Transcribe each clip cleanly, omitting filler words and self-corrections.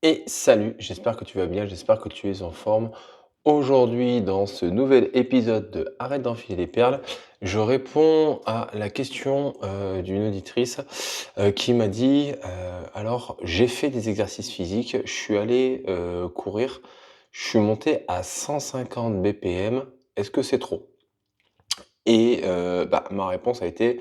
Et salut, j'espère que tu vas bien, j'espère que tu es en forme. Aujourd'hui, dans ce nouvel épisode de Arrête d'enfiler les perles, je réponds à la question d'une auditrice qui m'a dit, alors j'ai fait des exercices physiques, je suis allé courir, je suis monté à 150 BPM, est-ce que c'est trop? Et ma réponse a été,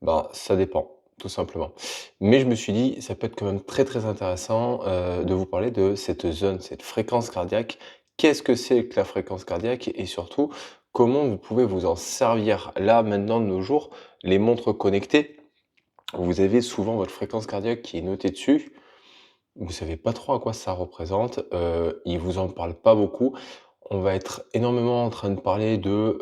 bah, ça dépend, tout simplement. Mais je me suis dit, ça peut être quand même très, très intéressant, de vous parler de cette zone, cette fréquence cardiaque. Qu'est-ce que c'est que la fréquence cardiaque? Et surtout, comment vous pouvez vous en servir? Là, maintenant, de nos jours, les montres connectées, vous avez souvent votre fréquence cardiaque qui est notée dessus. Vous savez pas trop à quoi ça représente, ils vous en parlent pas beaucoup. On va être énormément en train de parler de,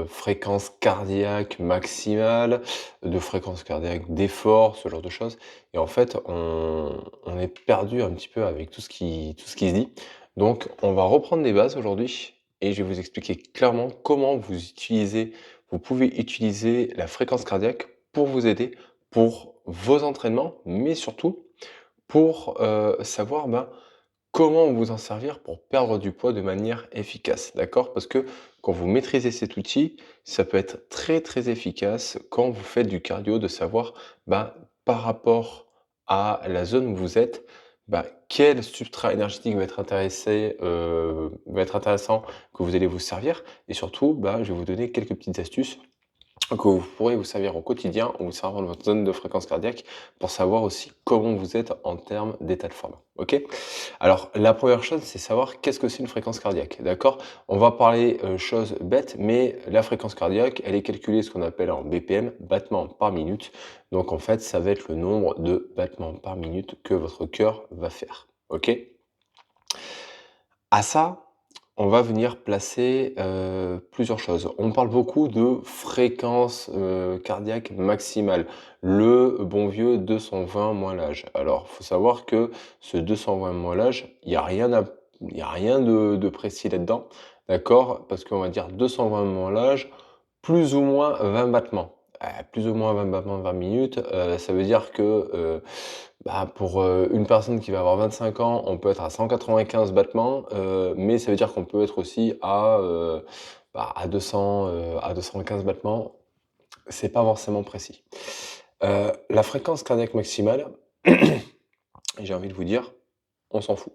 fréquence cardiaque maximale, de fréquence cardiaque d'effort, ce genre de choses et en fait, on est perdu un petit peu avec tout ce qui se dit. Donc on va reprendre des bases aujourd'hui et je vais vous expliquer clairement comment vous pouvez utiliser la fréquence cardiaque pour vous aider, pour vos entraînements, mais surtout pour, savoir, comment vous en servir pour perdre du poids de manière efficace, d'accord? Parce que quand vous maîtrisez cet outil, ça peut être très, très efficace quand vous faites du cardio de savoir, par rapport à la zone où vous êtes, quel substrat énergétique va être intéressant que vous allez vous servir et surtout, je vais vous donner quelques petites astuces que vous pourrez vous servir au quotidien en vous servant de votre zone de fréquence cardiaque pour savoir aussi comment vous êtes en termes d'état de forme. OK? Alors la première chose, c'est savoir qu'est-ce que c'est une fréquence cardiaque, d'accord? On va parler, chose bête, mais la fréquence cardiaque, elle est calculée ce qu'on appelle en BPM, battements par minute. Donc en fait, ça va être le nombre de battements par minute que votre cœur va faire. OK? À ça, on va venir placer, plusieurs choses. On parle beaucoup de fréquence, cardiaque maximale, le bon vieux 220 moins l'âge. Alors, faut savoir que ce 220 moins l'âge, il y a rien de précis là-dedans, d'accord? Parce qu'on va dire 220 moins l'âge, plus ou moins 20 battements. Plus ou moins 20 battements 20 minutes, ça veut dire que, pour, une personne qui va avoir 25 ans, on peut être à 195 battements, mais ça veut dire qu'on peut être aussi à 200, à 215 battements. C'est pas forcément précis. La fréquence cardiaque maximale, j'ai envie de vous dire, on s'en fout.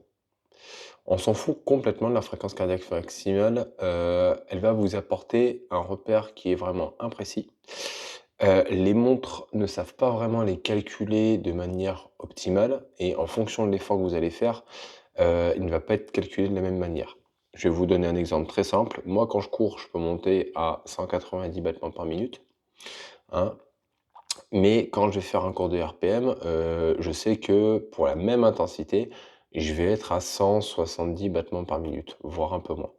On s'en fout complètement de la fréquence cardiaque maximale, elle va vous apporter un repère qui est vraiment imprécis. Les montres ne savent pas vraiment les calculer de manière optimale et en fonction de l'effort que vous allez faire, il ne va pas être calculé de la même manière. Je vais vous donner un exemple très simple. Moi, quand je cours, je peux monter à 190 battements par minute, hein, mais quand je vais faire un cours de RPM, je sais que pour la même intensité, je vais être à 170 battements par minute, voire un peu moins.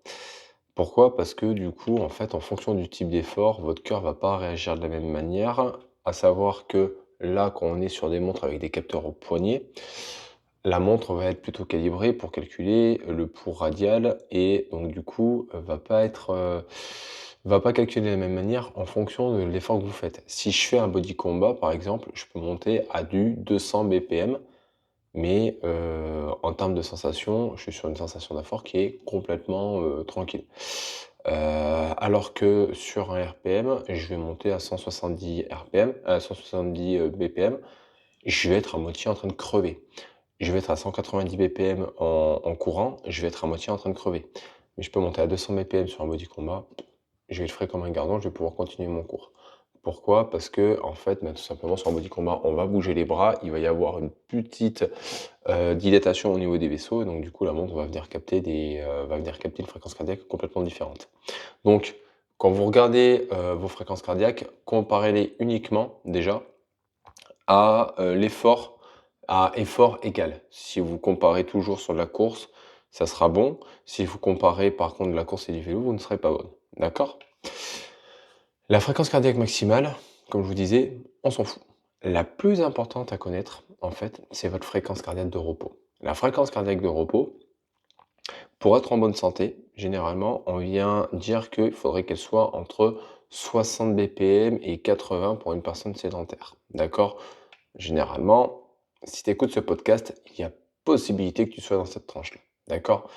Pourquoi? Parce que du coup, en fait, en fonction du type d'effort, votre cœur va pas réagir de la même manière. À savoir que là, quand on est sur des montres avec des capteurs au poignet, la montre va être plutôt calibrée pour calculer le pouls radial et donc du coup, va pas calculer de la même manière en fonction de l'effort que vous faites. Si je fais un body combat, par exemple, je peux monter à du 200 BPM, mais en termes de sensation, je suis sur une sensation d'effort qui est complètement, tranquille. Alors que sur un RPM, je vais monter à 170 RPM, à 170, BPM, je vais être à moitié en train de crever. Je vais être à 190 BPM en courant, je vais être à moitié en train de crever. Mais je peux monter à 200 BPM sur un body combat, je vais être frais comme un gardon, je vais pouvoir continuer mon cours. Pourquoi? Parce que en fait, tout simplement sur un body combat, on va bouger les bras, il va y avoir une petite, dilatation au niveau des vaisseaux et donc du coup la montre va venir capter une fréquence cardiaque complètement différente. Donc quand vous regardez, vos fréquences cardiaques, comparez-les uniquement déjà à, à effort égal. Si vous comparez toujours sur de la course, ça sera bon. Si vous comparez par contre de la course et du vélo, vous ne serez pas bon. D'accord? La fréquence cardiaque maximale, comme je vous disais, on s'en fout. La plus importante à connaître, en fait, c'est votre fréquence cardiaque de repos. La fréquence cardiaque de repos, pour être en bonne santé, généralement, on vient dire qu'il faudrait qu'elle soit entre 60 BPM et 80 pour une personne sédentaire. D'accord? Généralement, si tu écoutes ce podcast, il y a possibilité que tu sois dans cette tranche-là, d'accord?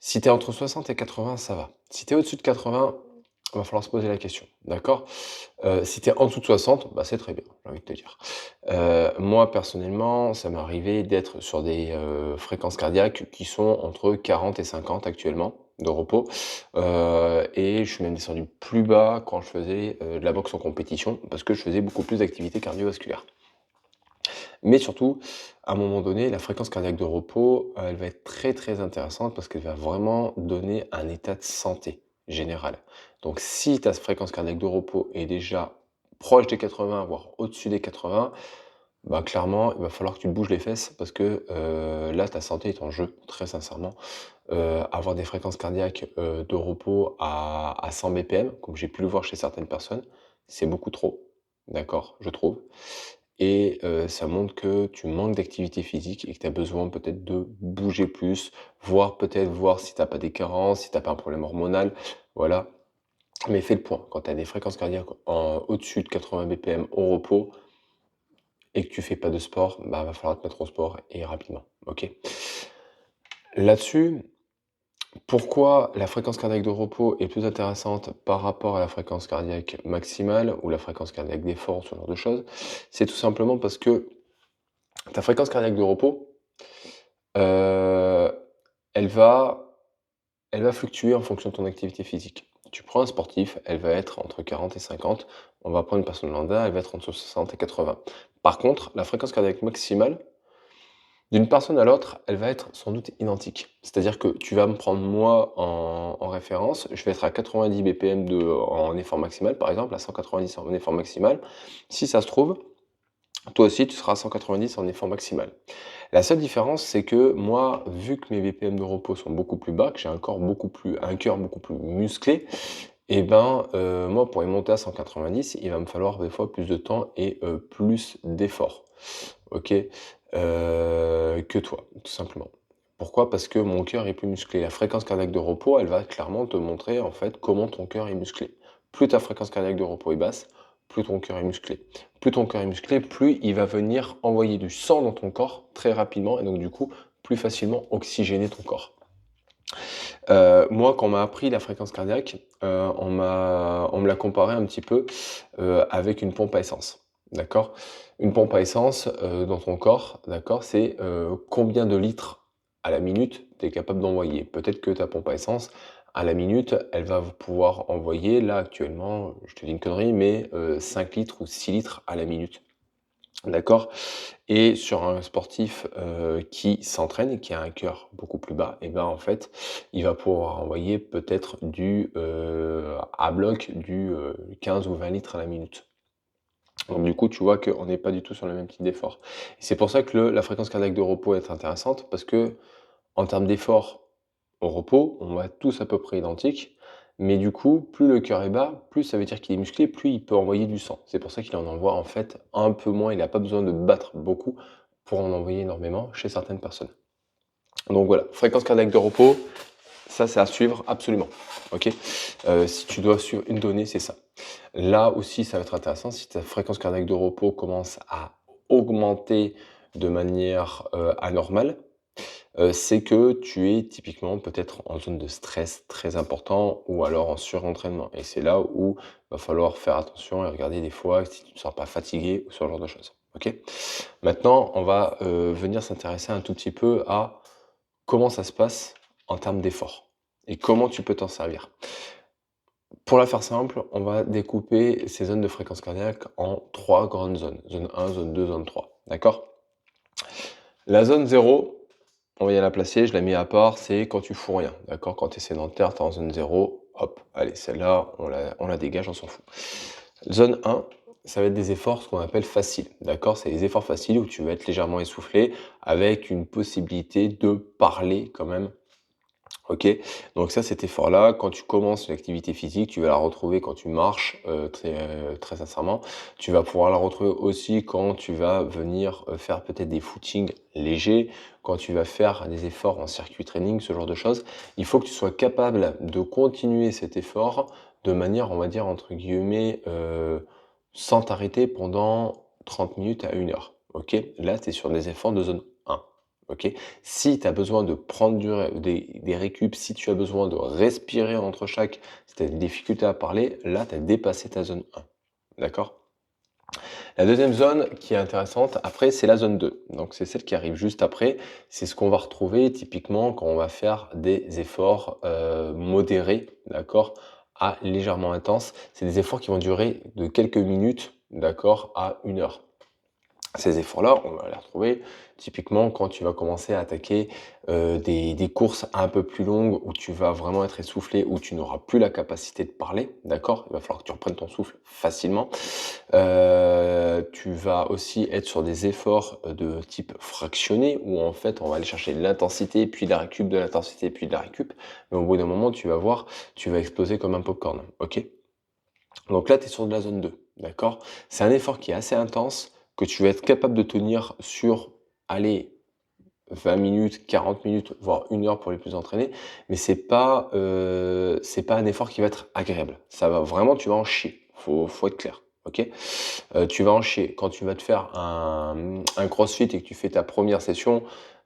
Si tu es entre 60 et 80, ça va. Si tu es au-dessus de 80, il va falloir se poser la question, d'accord? Si tu es en dessous de 60, bah, c'est très bien, j'ai envie de te dire. Moi, personnellement, ça m'est arrivé d'être sur des, fréquences cardiaques qui sont entre 40 et 50 actuellement de repos, et je suis même descendu plus bas quand je faisais, de la boxe en compétition parce que je faisais beaucoup plus d'activité cardiovasculaire. Mais surtout, à un moment donné, la fréquence cardiaque de repos, elle va être très, très intéressante parce qu'elle va vraiment donner un état de santé général. Donc si ta fréquence cardiaque de repos est déjà proche des 80, voire au-dessus des 80, bah, clairement, il va falloir que tu te bouges les fesses parce que, là, ta santé est en jeu, très sincèrement. Avoir des fréquences cardiaques, de repos à 100 BPM, comme j'ai pu le voir chez certaines personnes, c'est beaucoup trop, d'accord, je trouve. Et ça montre que tu manques d'activité physique et que tu as besoin peut-être de bouger plus, voire peut-être voir si tu as pas des carences, si tu as pas un problème hormonal, voilà. Mais fais le point, quand tu as des fréquences cardiaques en au-dessus de 80 BPM au repos et que tu fais pas de sport, bah, va falloir te mettre au sport et rapidement, OK? Là-dessus, pourquoi la fréquence cardiaque de repos est plus intéressante par rapport à la fréquence cardiaque maximale ou la fréquence cardiaque d'effort, ce genre de choses? C'est tout simplement parce que ta fréquence cardiaque de repos, Heu, elle va elle va fluctuer en fonction de ton activité physique. Tu prends un sportif, elle va être entre 40 et 50. On va prendre une personne lambda, elle va être entre 60 et 80. Par contre, la fréquence cardiaque maximale, d'une personne à l'autre, elle va être sans doute identique. C'est-à-dire que tu vas me prendre moi en référence, je vais être à 90 BPM en effort maximal, par exemple, à 190 en effort maximal. Si ça se trouve, toi aussi tu seras à 190 en effort maximal. La seule différence, c'est que moi, vu que mes BPM de repos sont beaucoup plus bas, que j'ai un cœur beaucoup plus musclé, et ben, moi, pour y monter à 190, il va me falloir des fois plus de temps et plus d'efforts, OK? Que toi, tout simplement. Pourquoi? Parce que mon cœur est plus musclé. La fréquence cardiaque de repos, elle va clairement te montrer, en fait, comment ton cœur est musclé. Plus ta fréquence cardiaque de repos est basse, plus ton cœur est musclé. Plus ton cœur est musclé, plus il va venir envoyer du sang dans ton corps très rapidement et donc du coup, plus facilement oxygéner ton corps. Moi, quand on m'a appris la fréquence cardiaque, on me l'a comparé un petit peu, avec une pompe à essence, d'accord? Une pompe à essence, dans ton corps, d'accord, c'est, combien de litres à la minute tu es capable d'envoyer. Peut-être que ta pompe à essence, à la minute, elle va pouvoir envoyer, là, actuellement, je te dis une connerie, mais 5 litres ou 6 litres à la minute, d'accord? Et sur un sportif, qui s'entraîne et qui a un cœur beaucoup plus bas et ben, en fait, il va pouvoir envoyer peut-être à bloc 15 ou 20 litres à la minute. Donc du coup, tu vois qu'on n'est pas du tout sur le même type d'effort. C'est pour ça que le la fréquence cardiaque de repos est intéressante parce que en termes d'effort au repos, on va tous à peu près identiques, mais du coup, plus le cœur est bas, plus ça veut dire qu'il est musclé, plus il peut envoyer du sang. C'est pour ça qu'il en envoie en fait un peu moins, il n'a pas besoin de battre beaucoup pour en envoyer énormément chez certaines personnes. Donc voilà, fréquence cardiaque de repos, ça c'est à suivre absolument, OK? Si tu dois suivre une donnée, c'est ça. Là aussi, ça va être intéressant, si ta fréquence cardiaque de repos commence à augmenter de manière, anormale, c'est que tu es typiquement peut-être en zone de stress très important ou alors en surentraînement et c'est là où va falloir faire attention et regarder des fois si tu ne te sens pas fatigué ou ce genre de choses, OK? Maintenant, on va, venir s'intéresser un tout petit peu à comment ça se passe en termes d'effort et comment tu peux t'en servir. Pour la faire simple, on va découper ces zones de fréquence cardiaque en 3 grandes zones. Zone 1, zone 2, zone 3, d'accord? La zone 0, on va y la placer, je la mets à part, c'est quand tu fous rien, d'accord? Quand tu es sédentaire, tu es en zone 0, hop, allez, celle-là, on la dégage, on s'en fout. Zone 1, ça va être des efforts, ce qu'on appelle faciles, d'accord? C'est des efforts faciles où tu vas être légèrement essoufflé avec une possibilité de parler quand même. OK, donc ça, cet effort-là, quand tu commences l'activité physique, tu vas la retrouver quand tu marches, très sincèrement. Tu vas pouvoir la retrouver aussi quand tu vas venir, faire peut-être des footings légers, quand tu vas faire des efforts en circuit training, ce genre de choses. Il faut que tu sois capable de continuer cet effort de manière, on va dire, entre guillemets, sans t'arrêter pendant 30 minutes à 1 heure. OK? Là, tu es sur des efforts de zone 1. OK? Si tu as besoin de prendre des récup, si tu as besoin de respirer entre chaque, si tu as des difficultés à parler, là, tu as dépassé ta zone 1. D'accord? La deuxième zone qui est intéressante après, c'est la zone 2. Donc c'est celle qui arrive juste après. C'est ce qu'on va retrouver typiquement quand on va faire des efforts, modérés, d'accord, à légèrement intenses. C'est des efforts qui vont durer de quelques minutes, d'accord, à 1 heure. Ces efforts-là, on va les retrouver typiquement quand tu vas commencer à attaquer, des courses un peu plus longues où tu vas vraiment être essoufflé, où tu n'auras plus la capacité de parler, d'accord? Il va falloir que tu reprennes ton souffle facilement. Tu vas aussi être sur des efforts, de type fractionné où en fait on va aller chercher de l'intensité, puis de la récup, de l'intensité, puis de la récup. Mais au bout d'un moment, tu vas voir, tu vas exploser comme un popcorn, OK? Donc là, tu es sur de la zone 2, d'accord? C'est un effort qui est assez intense, que tu vas être capable de tenir sur, allez, 20 minutes, 40 minutes, voire 1 heure pour les plus entraînés, mais c'est pas un effort qui va être agréable. Ça va vraiment tu vas en chier, faut être clair, OK? Tu vas en chier. Quand tu vas te faire un crossfit et que tu fais ta première session,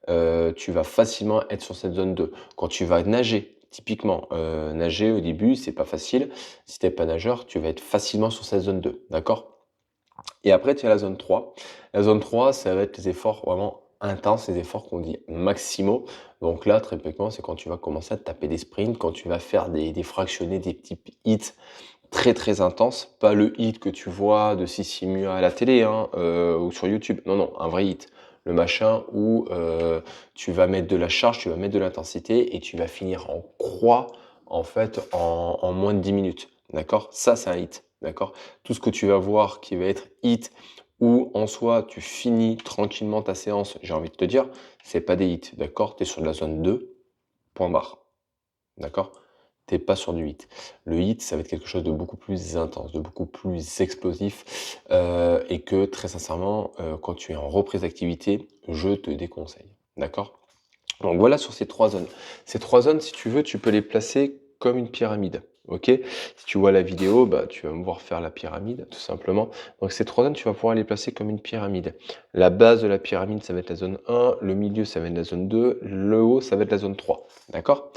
tu vas facilement être sur cette zone 2. Quand tu vas nager, typiquement, nager au début, c'est pas facile. Si tu es pas nageur, tu vas être facilement sur cette zone 2, d'accord? Et après, tu as la zone 3. La zone 3, ça va être les efforts vraiment intenses, les efforts qu'on dit maximaux. Donc là, très typiquement, c'est quand tu vas commencer à te taper des sprints, quand tu vas faire des fractionnés, des petits hits très, très intenses. Pas le hit que tu vois de Sissi Mua à la télé, hein, ou sur YouTube. Non, non, un vrai hit. Le machin où, tu vas mettre de la charge, tu vas mettre de l'intensité et tu vas finir en croix, en fait, en moins de 10 minutes. D'accord? Ça, c'est un hit. D'accord? Tout ce que tu vas voir qui va être hit ou en soi, tu finis tranquillement ta séance, j'ai envie de te dire, c'est pas des hits. D'accord? Tu es sur de la zone 2, point barre. D'accord? Tu pas sur du hit. Le hit, ça va être quelque chose de beaucoup plus intense, de beaucoup plus explosif, et que très sincèrement, quand tu es en reprise d'activité, je te déconseille. D'accord? Donc voilà sur ces 3 zones. Ces 3 zones, si tu veux, tu peux les placer comme une pyramide, OK? Si tu vois la vidéo, bah, tu vas me voir faire la pyramide, tout simplement. Donc ces 3 zones, tu vas pouvoir les placer comme une pyramide. La base de la pyramide, ça va être la zone 1, le milieu, ça va être la zone 2, le haut, ça va être la zone 3, d'accord?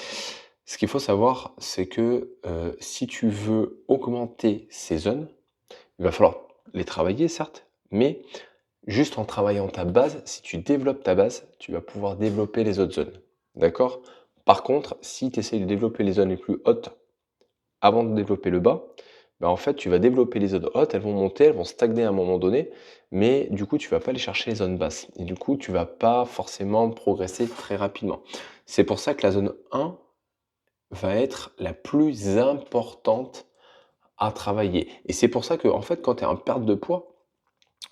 Ce qu'il faut savoir, c'est que, si tu veux augmenter ces zones, il va falloir les travailler certes, mais juste en travaillant ta base, si tu développes ta base, tu vas pouvoir développer les autres zones. D'accord? Par contre, si tu essaies de développer les zones les plus hautes avant de développer le bas, bah, en fait, tu vas développer les zones hautes, elles vont monter, elles vont stagner à un moment donné, mais du coup, tu vas pas aller chercher les zones basses. Et du coup, tu vas pas forcément progresser très rapidement. C'est pour ça que la zone 1 va être la plus importante à travailler. Et c'est pour ça que, en fait, quand tu es en perte de poids,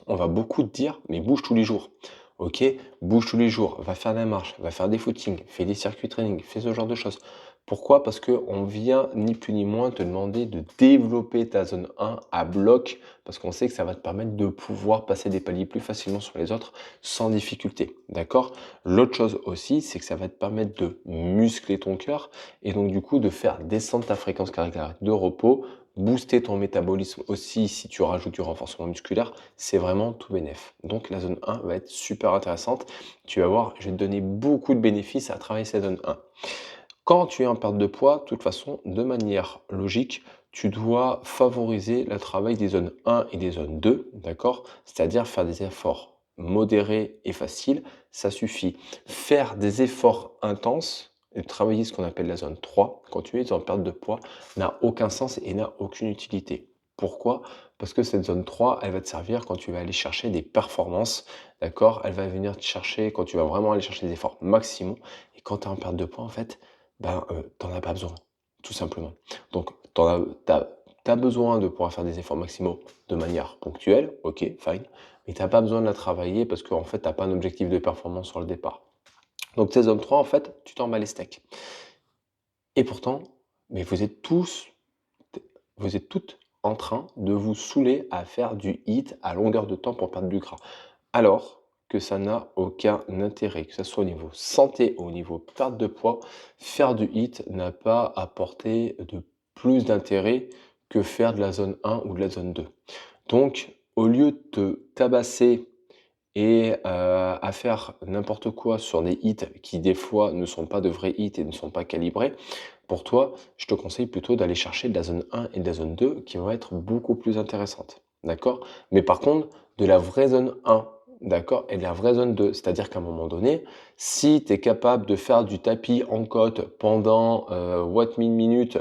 on va beaucoup te dire, mais bouge tous les jours. OK? Bouge tous les jours, va faire de la marche, va faire des footings, fais des circuits training, fais ce genre de choses. Pourquoi? Parce qu'on vient ni plus ni moins te demander de développer ta zone 1 à bloc, parce qu'on sait que ça va te permettre de pouvoir passer des paliers plus facilement sur les autres sans difficulté. D'accord? L'autre chose aussi, c'est que ça va te permettre de muscler ton cœur et donc du coup de faire descendre ta fréquence cardiaque de repos, booster ton métabolisme aussi si tu rajoutes du renforcement musculaire, c'est vraiment tout bénef. Donc la zone 1 va être super intéressante. Tu vas voir, je vais te donner beaucoup de bénéfices à travailler cette zone 1. Quand tu es en perte de poids, de toute façon, de manière logique, tu dois favoriser le travail des zones 1 et des zones 2, d'accord? C'est-à-dire faire des efforts modérés et faciles, ça suffit. Faire des efforts intenses et travailler ce qu'on appelle la zone 3, quand tu es en perte de poids, n'a aucun sens et n'a aucune utilité. Pourquoi? Parce que cette zone 3, elle va te servir quand tu vas aller chercher des performances, d'accord? Elle va venir te chercher quand tu vas vraiment aller chercher des efforts maximaux. Et quand tu es en perte de poids, en fait, ben, tu as pas besoin, tout simplement. Donc tu as besoin de pouvoir faire des efforts maximaux de manière ponctuelle, OK, fine, mais tu pas besoin de la travailler parce qu'en fait, tu pas un objectif de performance sur le départ. Donc ces zones 3, en fait, tu t'en bats les steaks et pourtant, mais vous êtes toutes en train de vous saouler à faire du HIIT à longueur de temps pour perdre du gras. Alors que ça n'a aucun intérêt, que ce soit au niveau santé ou au niveau perte de poids, faire du HIIT n'a pas apporté de plus d'intérêt que faire de la zone 1 ou de la zone 2. Donc, au lieu de te tabasser et à faire n'importe quoi sur des hits qui, des fois, ne sont pas de vrais hits et ne sont pas calibrés, pour toi, je te conseille plutôt d'aller chercher de la zone 1 et de la zone 2 qui vont être beaucoup plus intéressantes. D'accord? Mais par contre, de la vraie zone 1, d'accord? Et de la vraie zone 2. C'est-à-dire qu'à un moment donné, si tu es capable de faire du tapis en côte pendant what 1000 minutes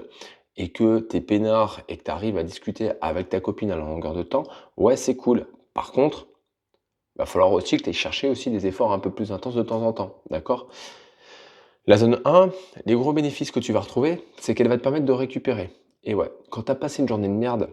et que tu es peinard et que tu arrives à discuter avec ta copine à la longueur de temps, ouais, c'est cool. Par contre, il va falloir aussi que tu ailles chercher aussi des efforts un peu plus intenses de temps en temps. D'accord? La zone 1, les gros bénéfices que tu vas retrouver, c'est qu'elle va te permettre de récupérer. Et ouais, quand tu as passé une journée de merde,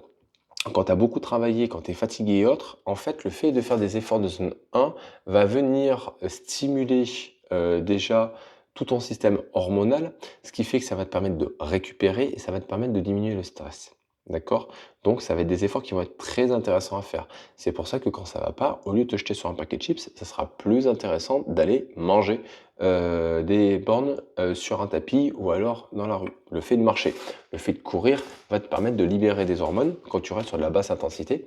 quand tu as beaucoup travaillé, quand tu es fatigué et autres, en fait, le fait de faire des efforts de zone 1 va venir stimuler déjà tout ton système hormonal, ce qui fait que ça va te permettre de récupérer et ça va te permettre de diminuer le stress. D'accord? Donc, ça va être des efforts qui vont être très intéressants à faire. C'est pour ça que quand ça va pas, au lieu de te jeter sur un paquet de chips, ça sera plus intéressant d'aller manger des bornes sur un tapis ou alors dans la rue. Le fait de marcher, le fait de courir va te permettre de libérer des hormones quand tu restes sur de la basse intensité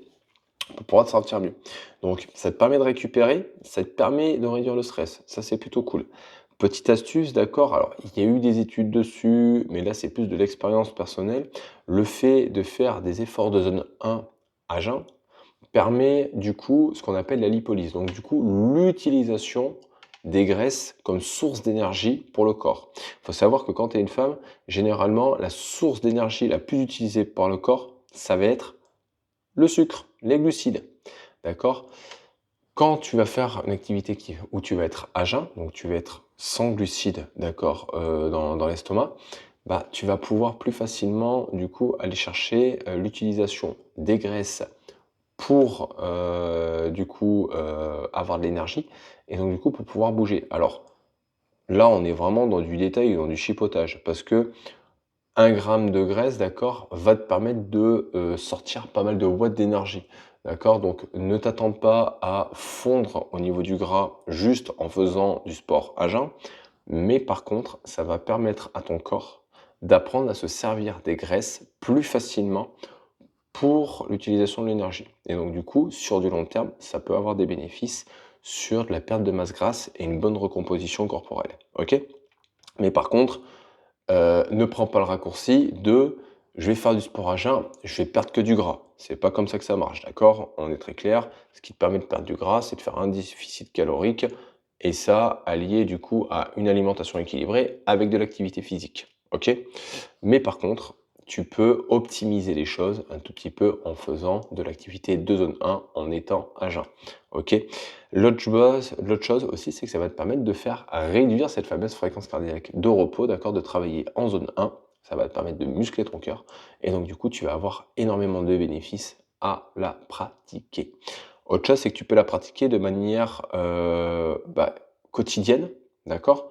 pour pouvoir te sentir mieux. Donc, ça te permet de récupérer, ça te permet de réduire le stress. Ça, c'est plutôt cool. Petite astuce, d'accord? Alors, il y a eu des études dessus, mais là, c'est plus de l'expérience personnelle. Le fait de faire des efforts de zone 1 à jeun permet du coup ce qu'on appelle la lipolyse. Donc, du coup, l'utilisation des graisses comme source d'énergie pour le corps. Il faut savoir que quand tu es une femme, généralement, la source d'énergie la plus utilisée par le corps, ça va être le sucre, les glucides. D'accord? Quand tu vas faire une activité où tu vas être à jeun, donc tu vas être sans glucides, d'accord, dans l'estomac, bah, tu vas pouvoir plus facilement, du coup, aller chercher l'utilisation des graisses pour, du coup, avoir de l'énergie et donc du coup, pour pouvoir bouger. Alors là, on est vraiment dans du détail, dans du chipotage parce que 1 gramme de graisse, d'accord, va te permettre de, sortir pas mal de watts d'énergie, d'accord? Donc ne t'attends pas à fondre au niveau du gras juste en faisant du sport à jeun, mais par contre, ça va permettre à ton corps d'apprendre à se servir des graisses plus facilement pour l'utilisation de l'énergie et donc du coup, sur du long terme, ça peut avoir des bénéfices sur de la perte de masse grasse et une bonne recomposition corporelle, OK? Mais par contre, ne prends pas le raccourci de: «Je vais faire du sport à jeun, je vais perdre que du gras». C'est pas comme ça que ça marche, d'accord? On est très clair. Ce qui te permet de perdre du gras, c'est de faire un déficit calorique et ça allié du coup à une alimentation équilibrée avec de l'activité physique, OK? Mais par contre, tu peux optimiser les choses un tout petit peu en faisant de l'activité de zone 1 en étant à jeun, OK? L'autre chose aussi, c'est que ça va te permettre de faire réduire cette fameuse fréquence cardiaque de repos, d'accord? De travailler en zone 1, ça va te permettre de muscler ton cœur et donc du coup, tu vas avoir énormément de bénéfices à la pratiquer. Autre chose, c'est que tu peux la pratiquer de manière, quotidienne, d'accord?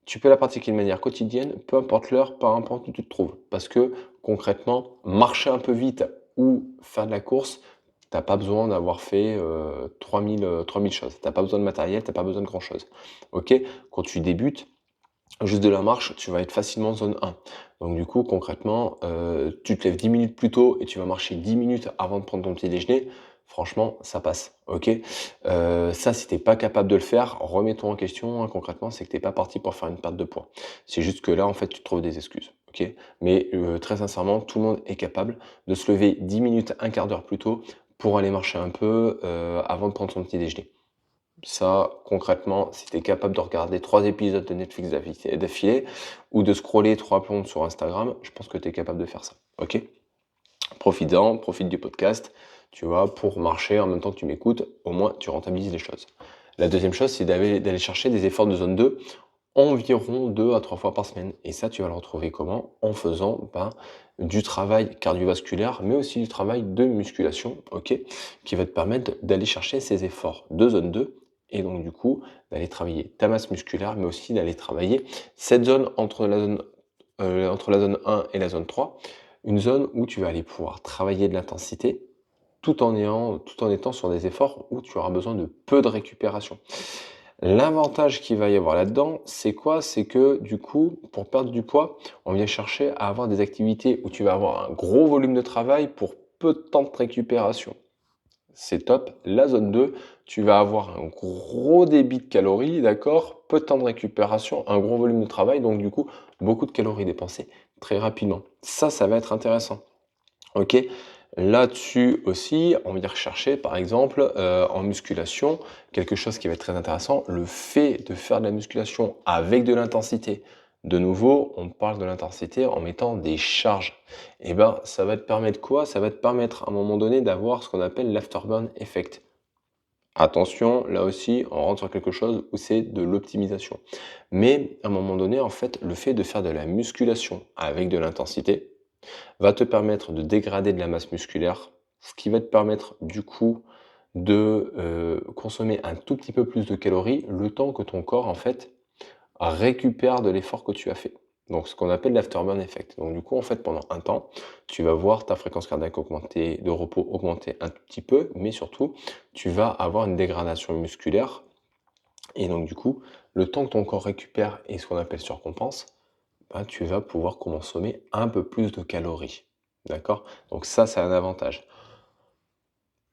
Tu peux la pratiquer de manière quotidienne, peu importe l'heure, peu importe où tu te trouves. Parce que concrètement, marcher un peu vite ou faire de la course, tu as pas besoin d'avoir fait 3000 choses. Tu as pas besoin de matériel, tu as pas besoin de grand chose. OK? Quand tu débutes, juste de la marche, tu vas être facilement en zone 1. Donc du coup, concrètement, tu te lèves 10 minutes plus tôt et tu vas marcher 10 minutes avant de prendre ton petit déjeuner. Franchement, ça passe, OK? Ça, si tu pas capable de le faire, remets-toi en question, hein, concrètement, c'est que tu pas parti pour faire une perte de poids. C'est juste que là, en fait, tu trouves des excuses, OK? Mais très sincèrement, tout le monde est capable de se lever 10 minutes, un quart d'heure plus tôt pour aller marcher un peu, avant de prendre son petit déjeuner. Ça, concrètement, si tu es capable de regarder 3 épisodes de Netflix d'affilée ou de scroller 3 plombes sur Instagram, je pense que tu es capable de faire ça, OK? Profites-en, profite du podcast, tu vois, pour marcher en même temps que tu m'écoutes, au moins tu rentabilises les choses. La deuxième chose, c'est d'aller chercher des efforts de zone 2 environ 2 à 3 fois par semaine et ça, tu vas le retrouver comment? En faisant, du travail cardiovasculaire, mais aussi du travail de musculation, OK? Qui va te permettre d'aller chercher ces efforts de zone 2 et donc du coup, d'aller travailler ta masse musculaire, mais aussi d'aller travailler cette zone entre la zone 1 et la zone 3, une zone où tu vas aller pouvoir travailler de l'intensité tout en étant sur des efforts où tu auras besoin de peu de récupération. L'avantage qu'il va y avoir là-dedans, c'est quoi? C'est que du coup, pour perdre du poids, on vient chercher à avoir des activités où tu vas avoir un gros volume de travail pour peu de temps de récupération. C'est top. La zone 2, tu vas avoir un gros débit de calories, d'accord? Peu de temps de récupération, un gros volume de travail, donc du coup, beaucoup de calories dépensées très rapidement. Ça va être intéressant. OK? Là-dessus aussi, on va dire chercher par exemple, en musculation, quelque chose qui va être très intéressant, le fait de faire de la musculation avec de l'intensité. De nouveau, on parle de l'intensité en mettant des charges. Et ben, ça va te permettre quoi? Ça va te permettre à un moment donné d'avoir ce qu'on appelle l'afterburn effect. Attention, là aussi, on rentre sur quelque chose où c'est de l'optimisation. Mais à un moment donné, en fait, le fait de faire de la musculation avec de l'intensité, va te permettre de dégrader de la masse musculaire, ce qui va te permettre du coup de, consommer un tout petit peu plus de calories, le temps que ton corps en fait récupère de l'effort que tu as fait. Donc ce qu'on appelle l'afterburn effect. Donc du coup en fait pendant un temps, tu vas voir ta fréquence cardiaque augmenter, de repos augmenter un tout petit peu, mais surtout tu vas avoir une dégradation musculaire et donc du coup, le temps que ton corps récupère et ce qu'on appelle surcompense, bah, tu vas pouvoir consommer un peu plus de calories. D'accord? Donc ça, c'est un avantage.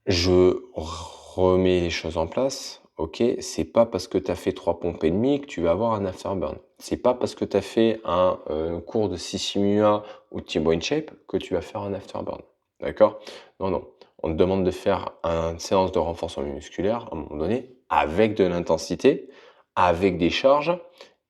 Je remets les choses en place, OK? C'est pas parce que tu as fait 3 pompes et demie que tu vas avoir un afterburn. C'est pas parce que tu as fait un, cours de Sissimua ou de Thibaut InShape que tu vas faire un afterburn. D'accord? Non, non. On te demande de faire une séance de renforcement musculaire, à un moment donné, avec de l'intensité, avec des charges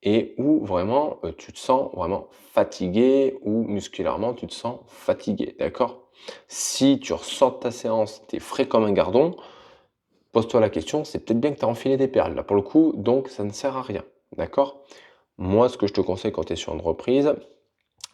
et où vraiment, tu te sens vraiment fatigué ou musculairement tu te sens fatigué, d'accord? Si tu ressors de ta séance, tu es frais comme un gardon, pose-toi la question, c'est peut-être bien que tu as enfilé des perles là pour le coup, donc ça ne sert à rien, d'accord? Moi, ce que je te conseille quand tu es sur une reprise,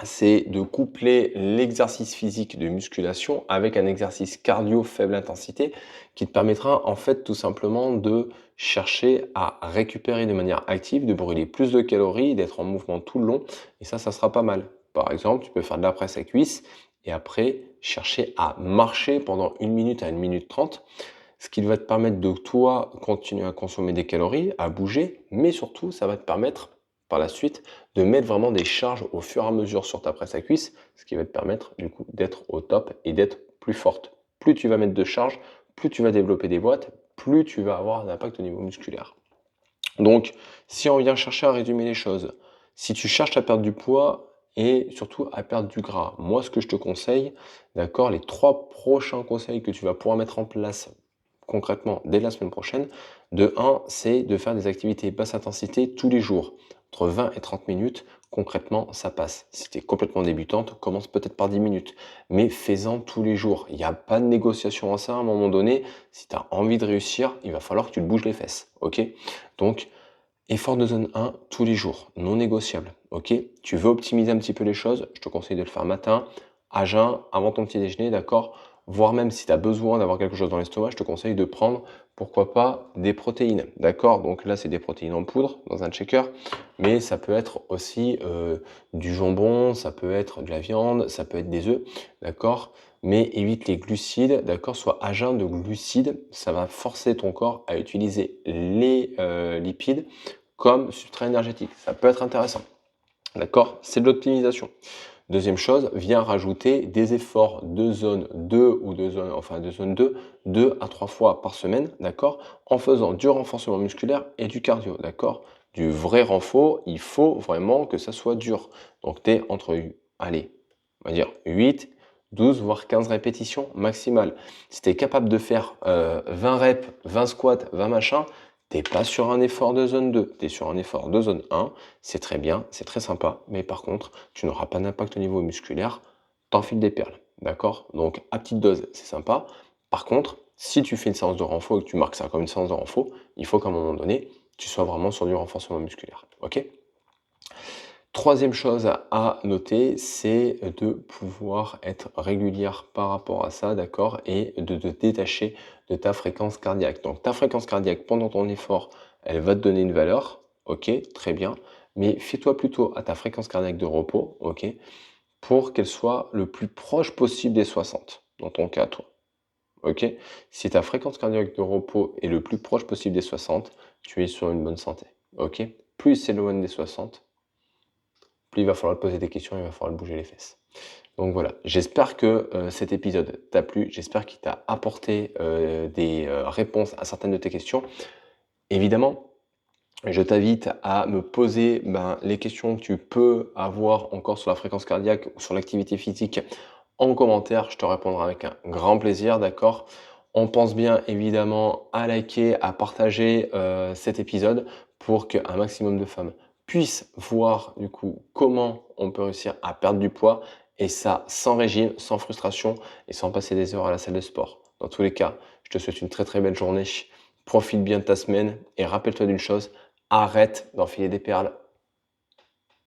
c'est de coupler l'exercice physique de musculation avec un exercice cardio faible intensité qui te permettra en fait tout simplement de chercher à récupérer de manière active, de brûler plus de calories, d'être en mouvement tout le long et ça sera pas mal. Par exemple, tu peux faire de la presse à cuisse et après chercher à marcher pendant 1 minute à 1 minute 30, ce qui va te permettre de toi continuer à consommer des calories, à bouger, mais surtout ça va te permettre par la suite de mettre vraiment des charges au fur et à mesure sur ta presse à cuisse, ce qui va te permettre du coup d'être au top et d'être plus forte. Plus tu vas mettre de charges, plus tu vas développer des boîtes, plus tu vas avoir un impact au niveau musculaire. Donc, si on vient chercher à résumer les choses, si tu cherches à perdre du poids et surtout à perdre du gras, moi ce que je te conseille, d'accord, les 3 prochains conseils que tu vas pouvoir mettre en place concrètement dès la semaine prochaine, de un, c'est de faire des activités basse intensité tous les jours, entre 20 et 30 minutes. Concrètement, ça passe. Si tu es complètement débutante, commence peut-être par 10 minutes, mais fais-en tous les jours. Il n'y a pas de négociation à ça à un moment donné. Si tu as envie de réussir, il va falloir que tu te bouges les fesses. Ok? Donc, effort de zone 1 tous les jours, non négociable. Ok? Tu veux optimiser un petit peu les choses, je te conseille de le faire matin, à jeun, avant ton petit déjeuner, d'accord? Voire même si tu as besoin d'avoir quelque chose dans l'estomac, je te conseille de prendre, pourquoi pas, des protéines. D'accord? Donc là, c'est des protéines en poudre dans un shaker, mais ça peut être aussi du jambon, ça peut être de la viande, ça peut être des œufs. D'accord? Mais évite les glucides, d'accord? Sois à jeun de glucides, ça va forcer ton corps à utiliser les lipides comme substrat énergétique. Ça peut être intéressant. D'accord? C'est de l'optimisation. Deuxième chose, viens rajouter des efforts de zone 2 ou de zone 2, 2 à 3 fois par semaine, d'accord? En faisant du renforcement musculaire et du cardio, d'accord? Du vrai renfort, il faut vraiment que ça soit dur. Donc tu es entre, allez, on va dire 8, 12, voire 15 répétitions maximales. Si tu es capable de faire 20 reps, 20 squats, 20 machins, t'es pas sur un effort de zone 2, tu es sur un effort de zone 1, c'est très bien, c'est très sympa, mais par contre, tu n'auras pas d'impact au niveau musculaire, t'enfiles des perles, d'accord? Donc à petite dose, c'est sympa. Par contre, si tu fais une séance de renfort et que tu marques ça comme une séance de renfort, il faut qu'à un moment donné, tu sois vraiment sur du renforcement musculaire, ok? Troisième chose à noter, c'est de pouvoir être régulière par rapport à ça, d'accord? Et de te détacher de ta fréquence cardiaque. Donc ta fréquence cardiaque pendant ton effort, elle va te donner une valeur, ok, très bien. Mais fie-toi plutôt à ta fréquence cardiaque de repos, ok, pour qu'elle soit le plus proche possible des 60, dans ton cas, toi. Ok? Si ta fréquence cardiaque de repos est le plus proche possible des 60, tu es sur une bonne santé. Ok? Plus c'est loin des 60, plus il va falloir te poser des questions, il va falloir te bouger les fesses. Donc voilà, j'espère que, cet épisode t'a plu, j'espère qu'il t'a apporté, des, réponses à certaines de tes questions. Évidemment, je t'invite à me poser, ben, les questions que tu peux avoir encore sur la fréquence cardiaque ou sur l'activité physique en commentaire. Je te répondrai avec un grand plaisir, d'accord? On pense bien évidemment à liker, à partager, cet épisode pour qu'un maximum de femmes puissent voir du coup comment on peut réussir à perdre du poids et ça sans régime, sans frustration et sans passer des heures à la salle de sport. Dans tous les cas, je te souhaite une très, très belle journée. Profite bien de ta semaine et rappelle-toi d'une chose, arrête d'enfiler des perles